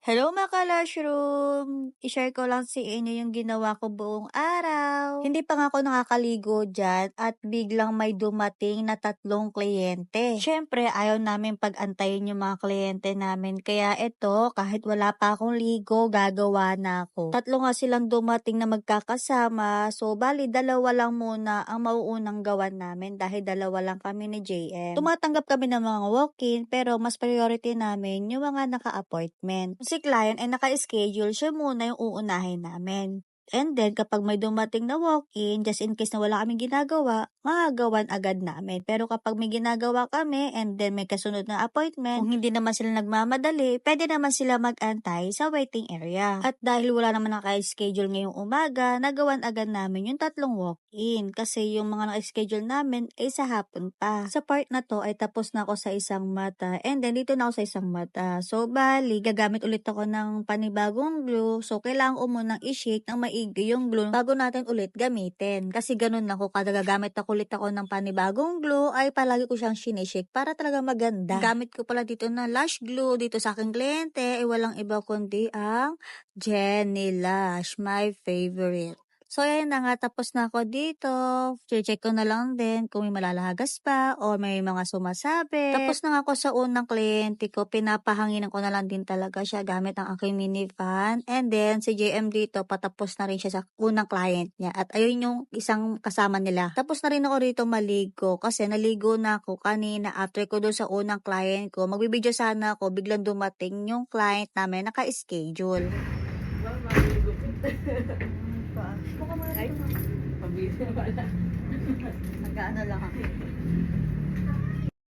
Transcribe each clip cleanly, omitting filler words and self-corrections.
Hello mga ka-Lushroom! I-share ko lang sa inyo yung ginawa ko buong araw. Hindi pa nga ako nakakaligo dyan at biglang may dumating na 3 kliyente. Siyempre, ayaw namin pag-antayin yung mga kliyente namin. Kaya ito, kahit wala pa akong ligo, gagawa na ako. 3 nga silang dumating na magkakasama. So, bali, 2 lang muna ang mauunang gawan namin dahil 2 lang kami ni JM. Tumatanggap kami ng mga walk-in pero mas priority namin yung mga naka-appointment. Si client ay naka-schedule, siya muna yung uunahin namin. And then, kapag may dumating na walk-in, just in case na wala kaming ginagawa, magagawan agad namin. Pero kapag may ginagawa kami, and then may kasunod na appointment, kung hindi naman sila nagmamadali, pwede naman sila mag-antay sa waiting area. At dahil wala naman naka-schedule ngayong umaga, nagawan agad namin yung 3 walk-in. Kasi yung mga naka-schedule namin ay sa hapon pa. Sa part na to ay tapos na ako sa isang mata, and then dito na ako sa isang mata. So, bali, gagamit ulit ako ng panibagong glue. So, kailangan ko munang i-shake ng maigi yung glue bago natin ulit gamitin. Kasi ganun ako, kada gagamit ulit ako ng panibagong glue, ay palagi ko siyang sinishake para talaga maganda. Gamit ko pala dito na lash glue dito sa aking kliyente, ay walang iba kundi ang Jenny Lash, my favorite. So, ayan na nga, tapos na ako dito. Check ko na lang din kung may malalahagas pa o may mga sumasabi. Tapos na nga ako sa unang kliyente ko, pinapahanginan ko na lang din talaga siya gamit ang aking mini fan. And then, si JM dito, patapos na rin siya sa unang client niya. At ayun yung isang kasama nila. Tapos na rin ako rito maligo kasi naligo na ako kanina after ko doon sa unang client ko. Magbibideo sana ako, biglang dumating yung client namin naka-schedule. Ay, mabilis na pala. Nag-ano lang ako.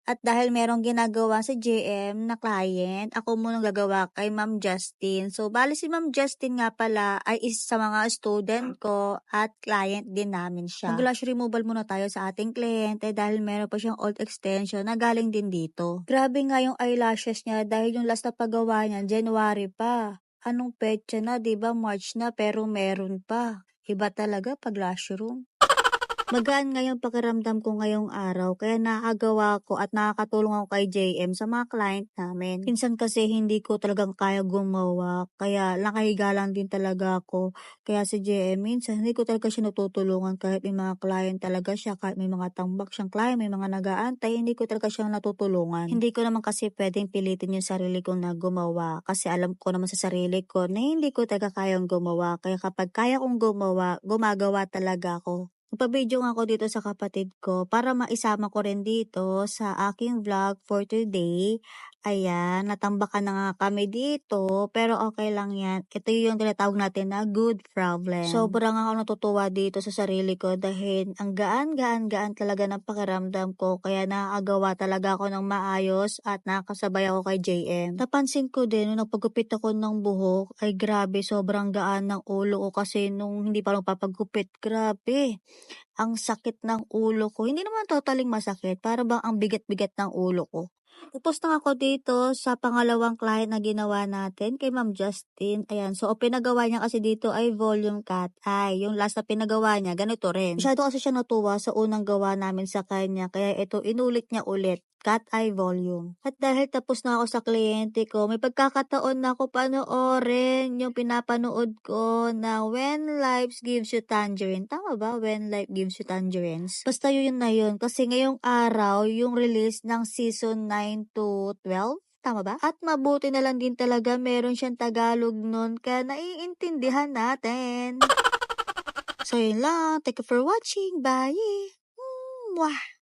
At dahil merong ginagawa sa JM na client, ako munang gagawa kay Ma'am Justin. So, bali si Ma'am Justin nga pala ay isa sa mga student ko at client din namin siya. Mag-lash removal muna tayo sa ating kliyente dahil meron pa siyang old extension na galing din dito. Grabe nga yung eyelashes niya dahil yung last na paggawa niya, January pa. Anong petsa na, diba? March na, pero meron pa. Iba talaga pag lash room. Magaan nga yung pakiramdam ko ngayong araw kaya nakakagawa ko at nakakatulong ako kay JM sa mga client namin. Minsan kasi hindi ko talagang kaya gumawa kaya nakahiga lang din talaga ako. Kaya si JM minsan hindi ko talaga siya natutulungan kahit may mga client talaga siya, kahit may mga tambak siyang client, may mga nag-aantay, hindi ko talaga siya natutulungan. Hindi ko naman kasi pwedeng pilitin yung sarili ko na gumawa kasi alam ko naman sa sarili ko na hindi ko talaga kayang gumawa. Kaya kapag kaya kong gumawa, gumagawa talaga ako. Nagpa-video nga ako dito sa kapatid ko para maisama ko rin dito sa aking vlog for today. Ayan, natambakan na nga kami dito, pero okay lang yan. Ito yung tinatawag natin na good problem. Sobrang ako natutuwa dito sa sarili ko dahil ang gaan-gaan-gaan talaga ng pakiramdam ko, kaya nakakagawa talaga ako ng maayos at nakakasabay ako kay JM. Napansin ko din, nung nagpagupit ako ng buhok, ay grabe, sobrang gaan ng ulo ko kasi nung hindi pa papagupit, grabe. Ang sakit ng ulo ko. Hindi naman totaling masakit, para bang ang bigat-bigat ng ulo ko. Tapos na ako dito sa pangalawang client na ginawa natin kay Ma'am Justin. Ayan, so pinagawa niya kasi dito ay volume cut eye. Yung last na pinagawa niya, ganito rin. Masyado kasi siya natuwa sa unang gawa namin sa kanya, kaya ito inulit niya ulit. Cat eye volume. At dahil tapos na ako sa kliyente ko, may pagkakataon na ako panoorin yung pinapanood ko na When Life Gives You Tangerine. Tama ba? When Life Gives You Tangerines. Basta yun na yun. Kasi ngayong araw, yung release ng season 9 to 12. Tama ba? At mabuti na lang din talaga meron siyang Tagalog nun kaya naiintindihan natin. So yun lang. Thank you for watching. Bye! Mwah!